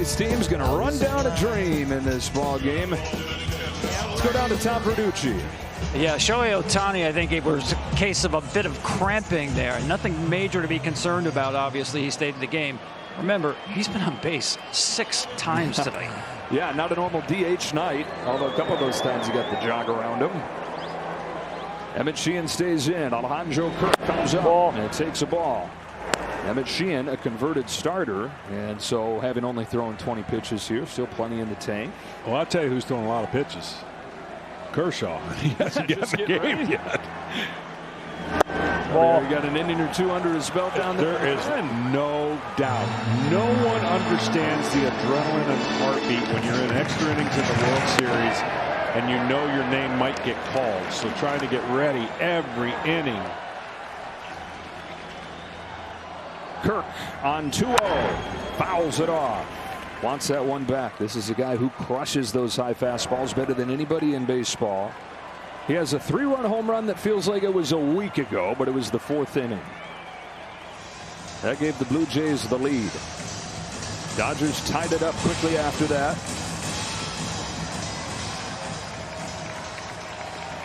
these teams going to run down a dream in this ball game. Let's go down to Tom Verducci. Yeah, Shohei Ohtani, I think it was a case of a bit of cramping there. Nothing major to be concerned about. Obviously, he stayed in the game. Remember, he's been on base 6 times today. Yeah, not a normal DH night, although a couple of those times he got the jog around him. Emmett Sheehan stays in. Alejandro Kirk comes up and takes a ball. Emmett Sheehan, a converted starter, and so having only thrown 20 pitches here, still plenty in the tank. Well, I'll tell you who's throwing a lot of pitches. Kershaw. He hasn't gotten the game yet. Ball. He got an inning or 2 under his belt down there. There is no doubt. No one understands the adrenaline and heartbeat when you're in extra innings in the World Series and you know your name might get called. So trying to get ready every inning. Kirk on 2-0. Fouls it off. Wants that one back. This is a guy who crushes those high fastballs better than anybody in baseball. He has a 3-run home run that feels like it was a week ago, but it was the 4th inning. That gave the Blue Jays the lead. Dodgers tied it up quickly after that.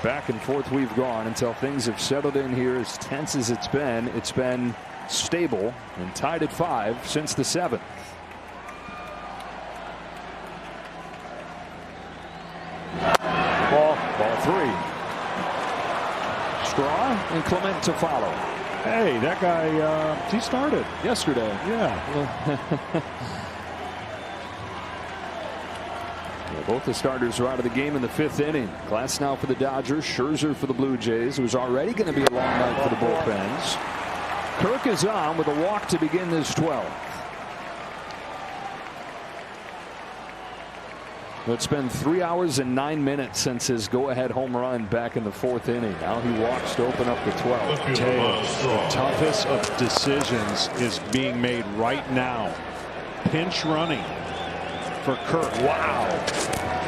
Back and forth we've gone until things have settled in here. As tense as it's been stable and tied at 5 since the 7th. Ball 3. Straw and Clement to follow. Hey, that guy, he started yesterday. Yeah. Both the starters are out of the game in the 5th inning. Glass now for the Dodgers. Scherzer for the Blue Jays. It was already going to be a long night for the bullpens. Kirk is on with a walk to begin this 12th. It's been 3 hours and 9 minutes since his go-ahead home run back in the 4th inning. Now he walks to open up the 12th. The toughest of decisions is being made right now. Pinch running for Kirk. Wow.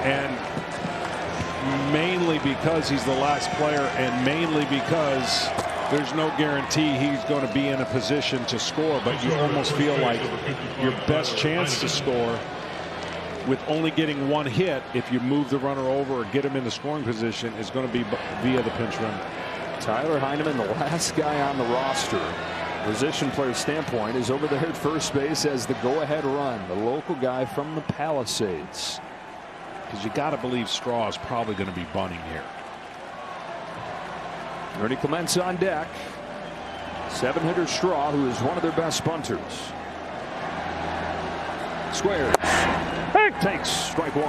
And mainly because he's the last player and mainly because there's no guarantee he's going to be in a position to score, but you almost feel like your best chance to score with only getting 1 hit if you move the runner over or get him in the scoring position is going to be via the pinch run. Tyler Heineman, the last guy on the roster, position player standpoint, is over there at first base as the go-ahead run. The local guy from the Palisades. Because you got to believe Straw is probably going to be bunting here. Ernie Clement's on deck. 7-hitter Straw, who is one of their best bunters. Squares. Takes strike 1.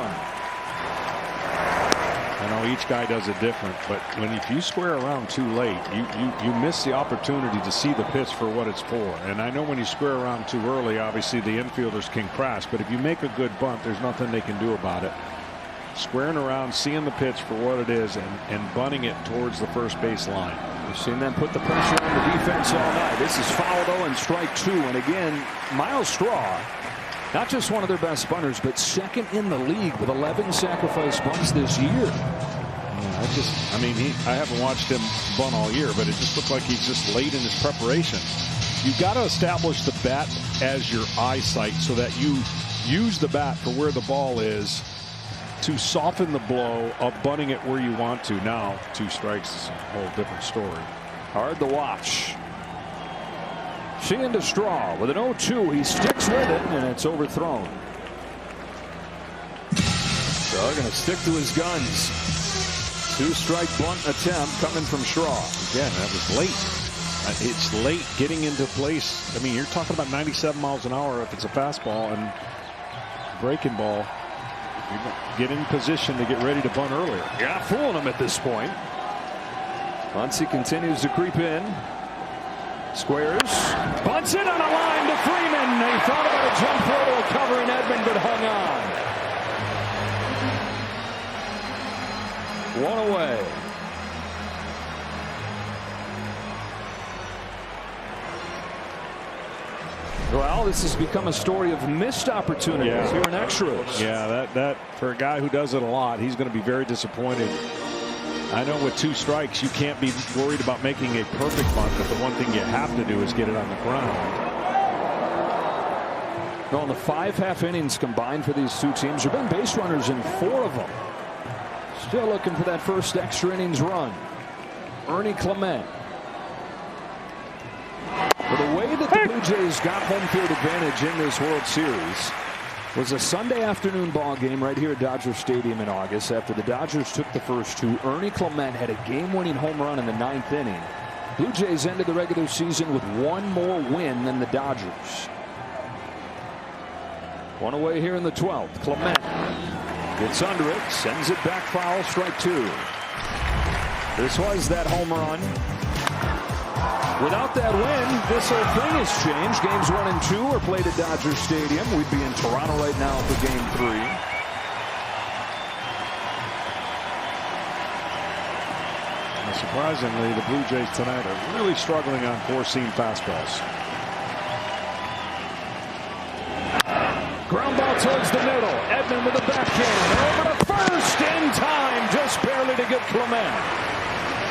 I know each guy does it different, but if you square around too late, you miss the opportunity to see the pitch for what it's for. And I know when you square around too early, obviously the infielders can crash, but if you make a good bunt, there's nothing they can do about it. Squaring around, seeing the pitch for what it is, and bunting it towards the first base line. We've seen them put the pressure on the defense all night. This is foul though, and strike 2. And again, Miles Straw, not just one of their best bunters, but second in the league with 11 sacrifice bunts this year. Yeah, I haven't watched him bunt all year, but it just looked like he's just late in his preparation. You've got to establish the bat as your eyesight so that you use the bat for where the ball is to soften the blow of bunting it where you want to. Now 2 strikes is a whole different story. Hard to watch. Sheehan to Straw with an 0-2. He sticks with it, and it's overthrown. Straw going to stick to his guns. 2-strike bunt attempt coming from Straw. Again, that was late. It's late getting into place. I mean, you're talking about 97 miles an hour if it's a fastball, and breaking ball. You get in position to get ready to bunt earlier. Yeah, fooling him at this point. Muncy continues to creep in. Squares. Bunts it on a line to Freeman. They thought about a jump throw to a covering Edman, but hung on. 1 away. Well, this has become a story of missed opportunities here in extras. Yeah, that for a guy who does it a lot, he's going to be very disappointed. I know with 2 strikes, you can't be worried about making a perfect bunt, but the one thing you have to do is get it on the ground. Well, in the 5 half innings combined for these two teams, there have been base runners in 4 of them. Still looking for that first extra innings run. Ernie Clement. But the way that the Blue Jays got home field advantage in this World Series was a Sunday afternoon ball game right here at Dodger Stadium in August. After the Dodgers took the first 2, Ernie Clement had a game-winning home run in the 9th inning. Blue Jays ended the regular season with 1 more win than the Dodgers. 1 away here in the 12th. Clement gets under it, sends it back foul, strike 2. This was that home run. Without that win, this whole thing has changed. Games 1 and 2 are played at Dodger Stadium. We'd be in Toronto right now for game 3. Now, surprisingly, the Blue Jays tonight are really struggling on 4-seam fastballs. Ground ball towards the middle. Edman with a backhand. Over to first in time. Just barely to get Clement.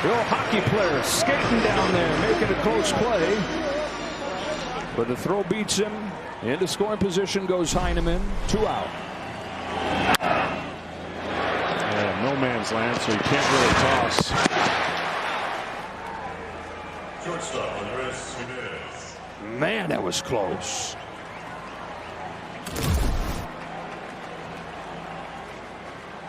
Real hockey player skating down there, making a close play. But the throw beats him. Into scoring position goes Heineman. 2 out. Yeah, no man's land, so you can't really toss. Shortstop, Andres Jimenez. Man, that was close.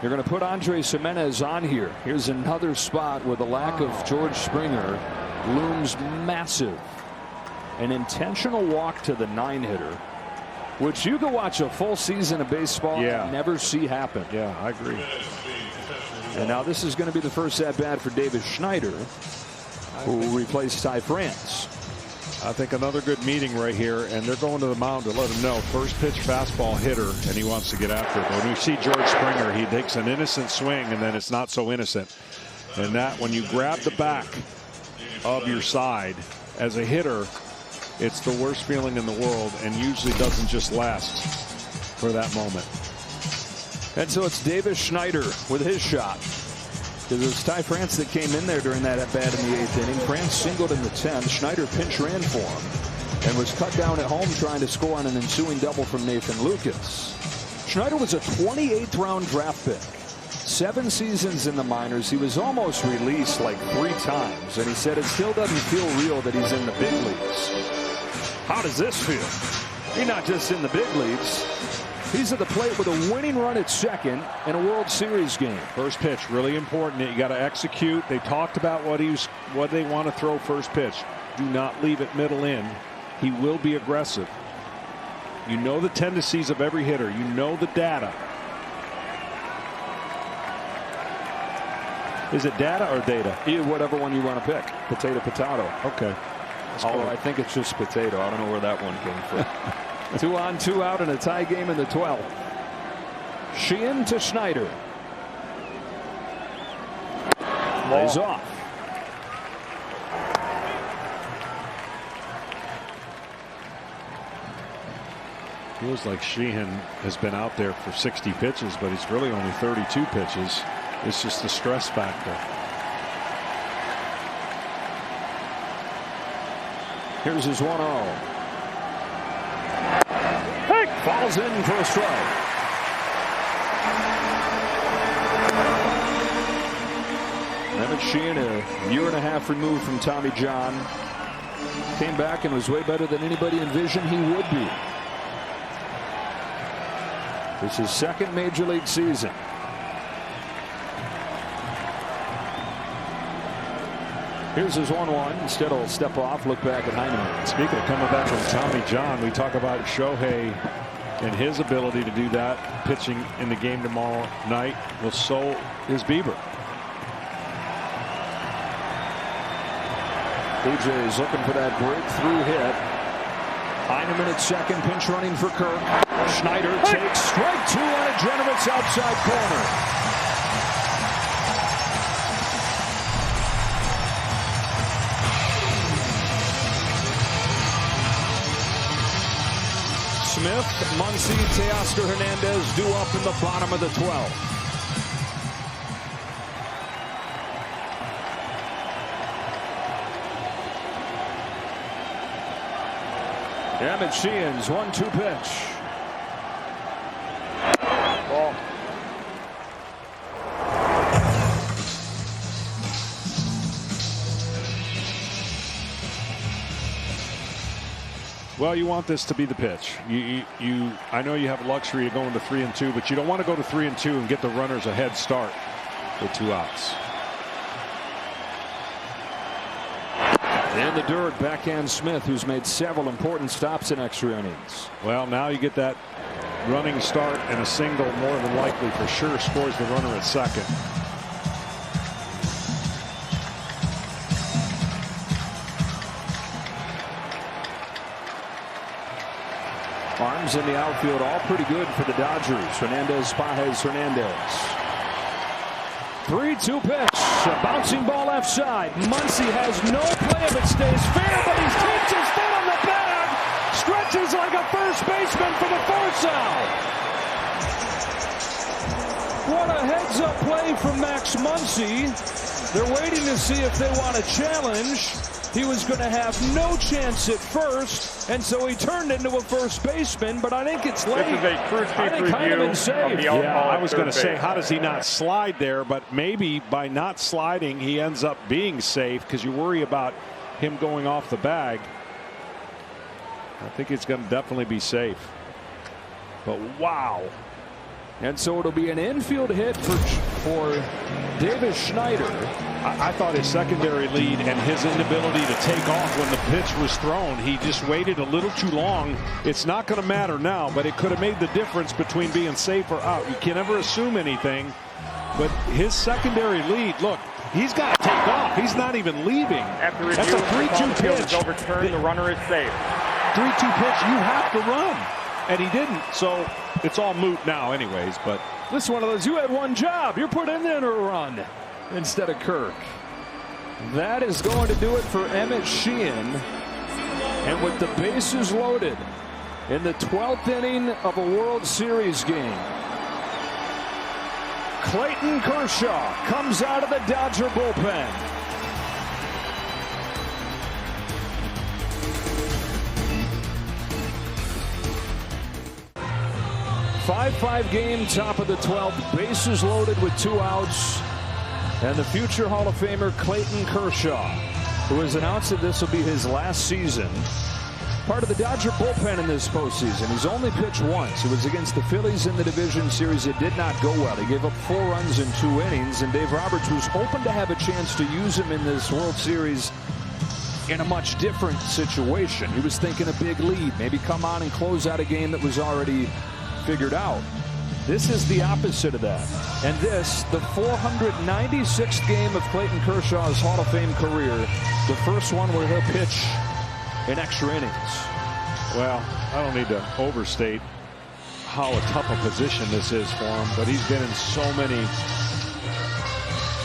You're going to put Andres Jimenez on here. Here's another spot where the lack of George Springer looms massive. An intentional walk to the 9-hitter, which you can watch a full season of baseball and never see happen. Yeah, I agree. And now this is going to be the first at-bat for Davis Schneider, who replaced Ty France. I think another good meeting right here, and they're going to the mound to let him know first pitch fastball hitter, and he wants to get after it. When you see George Springer, he takes an innocent swing, and then it's not so innocent. And that when you grab the back of your side as a hitter, it's the worst feeling in the world, and usually doesn't just last for that moment. And so it's Davis Schneider with his shot. Because it was Ty France that came in there during that at-bat in the 8th inning. France singled in the 10th. Schneider pinch ran for him and was cut down at home trying to score on an ensuing double from Nathan Lucas. Schneider was a 28th round draft pick. 7 seasons in the minors. He was almost released like 3 times. And he said it still doesn't feel real that he's in the big leagues. How does this feel? He's not just in the big leagues. He's at the plate with a winning run at second in a World Series game. First pitch, really important. You got to execute. They talked about what they want to throw first pitch. Do not leave it middle in. He will be aggressive. You know the tendencies of every hitter. You know the data. Is it data or data? Either whatever one you want to pick. Potato, potato. Okay. Although I think it's just potato. I don't know where that one came from. 2 on, 2 out in a tie game in the 12th. Sheehan to Schneider. Lays off. Feels like Sheehan has been out there for 60 pitches, but he's really only 32 pitches. It's just the stress factor. Here's his 1-0. Falls in for a strike. Emmett Sheehan, a year and a half removed from Tommy John, came back and was way better than anybody envisioned he would be. This is his 2nd major league season. Here's his 1-1. Instead, he'll step off, look back at Heineman. Speaking of coming back from Tommy John, we talk about Shohei and his ability to do that, pitching in the game tomorrow night. Well, so is Bieber. Blue Jays looking for that breakthrough hit. Heineman at second, pinch running for Kirk. Schneider takes strike 2 on a generous outside corner. Smith, Muncy, Teoscar Hernandez due up in the bottom of the 12th. Emmett Sheehan's 1-2 pitch. Well, you want this to be the pitch. I know you have a luxury of going to 3-2, but you don't want to go to 3-2 and get the runners a head start with 2 outs. In the dirt, backhand Smith, who's made several important stops in extra innings. Well, now you get that running start, and a single more than likely for sure scores the runner at second. Arms in the outfield, all pretty good for the Dodgers. Hernandez, Pages, Hernandez. 3-2 pitch. A bouncing ball left side. Muncy has no play if it stays fair, but he keeps his foot on the bag. Stretches like a first baseman for the force out. What a heads-up play from Max Muncy. They're waiting to see if they want a challenge. He was going to have no chance at first, and so he turned into a first baseman, but I think it's late. This is a true I think Heineman's safe. Yeah, I was going to say, how does he not slide there? But maybe by not sliding, he ends up being safe because you worry about him going off the bag. I think it's going to definitely be safe. But wow. And so it'll be an infield hit for Davis Schneider. I thought his secondary lead and his inability to take off when the pitch was thrown, he just waited a little too long. It's not going to matter now, but it could have made the difference between being safe or out. You can never assume anything, but his secondary lead, look, he's got to take off. He's not even leaving. After review, that's a 3-2 pitch. Overturned. The runner is safe. 3-2 pitch, you have to run. And he didn't, so it's all moot now anyways. But this is one of those, you had one job. You're put in there to run instead of Kirk. That is going to do it for Emmett Sheehan. And with the bases loaded in the 12th inning of a World Series game, Clayton Kershaw comes out of the Dodger bullpen. 5-5 game, top of the 12th, bases loaded with 2 outs. And the future Hall of Famer Clayton Kershaw, who has announced that this will be his last season, part of the Dodger bullpen in this postseason. He's only pitched once. It was against the Phillies in the division series. It did not go well. He gave up 4 runs in 2 innings, and Dave Roberts was hoping to have a chance to use him in this World Series in a much different situation. He was thinking a big lead, maybe come on and close out a game that was already figured out. This is the opposite of that. And this, the 496th game of Clayton Kershaw's Hall of Fame career, the first one where he'll pitch in extra innings. Well, I don't need to overstate how tough a position this is for him, but he's been in so many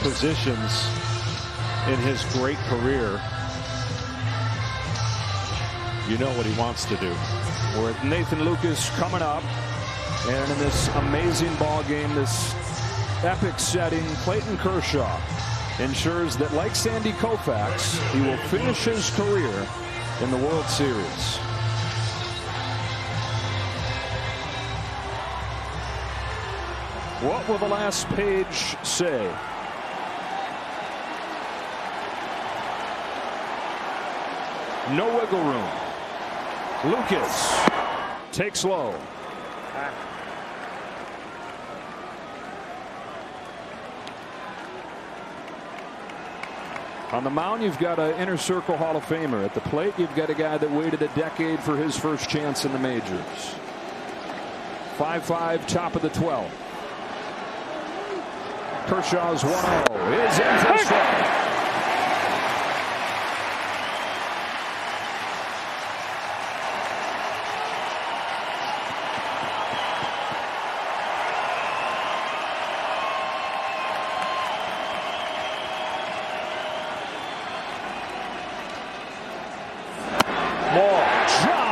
positions in his great career. You know what he wants to do. We're at Nathan Lucas coming up. And in this amazing ball game, this epic setting, Clayton Kershaw ensures that, like Sandy Koufax, he will finish his career in the World Series. What will the last page say? No wiggle room. Lucas takes low. On the mound, you've got an inner circle Hall of Famer. At the plate, you've got a guy that waited a decade for his first chance in the majors. 5-5, top of the 12th. Kershaw's 1-0 is in for strike.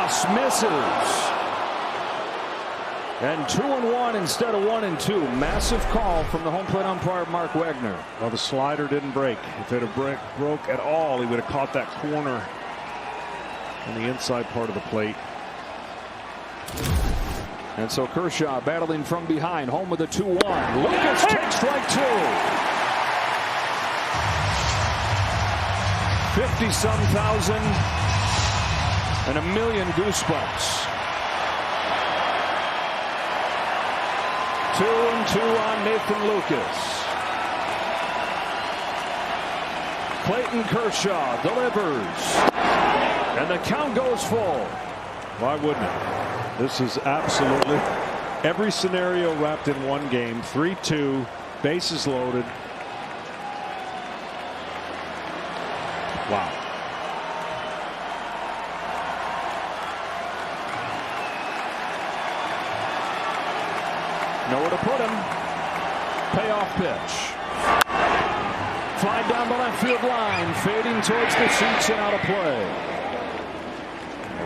Just misses. And 2-1 instead of 1-2. Massive call from the home plate umpire Mark Wagner. Well, the slider didn't break. If it had broke at all, he would have caught that corner on the inside part of the plate. And so Kershaw battling from behind, home with a 2-1. Lucas takes strike 2. 50-some thousand and a million goosebumps. 2-2 on Nathan Lucas. Clayton Kershaw delivers, and the count goes full. Why wouldn't it? This is absolutely every scenario wrapped in one game. 3-2, bases loaded. Wow. Nowhere to put him. Payoff pitch. Fly down the left field line, fading towards the seats and out of play.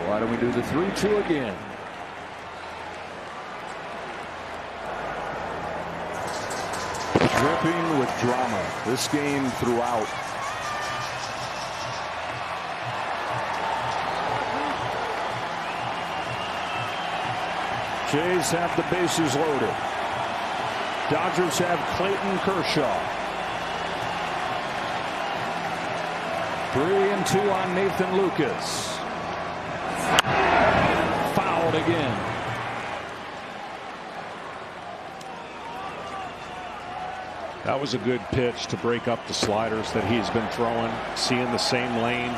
Why don't we do the 3-2 again? Dripping with drama this game throughout. Jays have the bases loaded. Dodgers have Clayton Kershaw. 3-2 on Nathan Lucas. Fouled again. That was a good pitch to break up the sliders that he's been throwing. Seeing the same lane.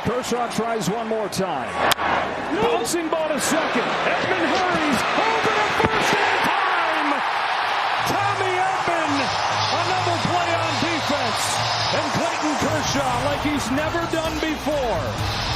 Kershaw tries one more time. Bouncing ball to second. Edman hurries. Over to first in time. Tommy Edman. Another play on defense. And Clayton Kershaw like he's never done before.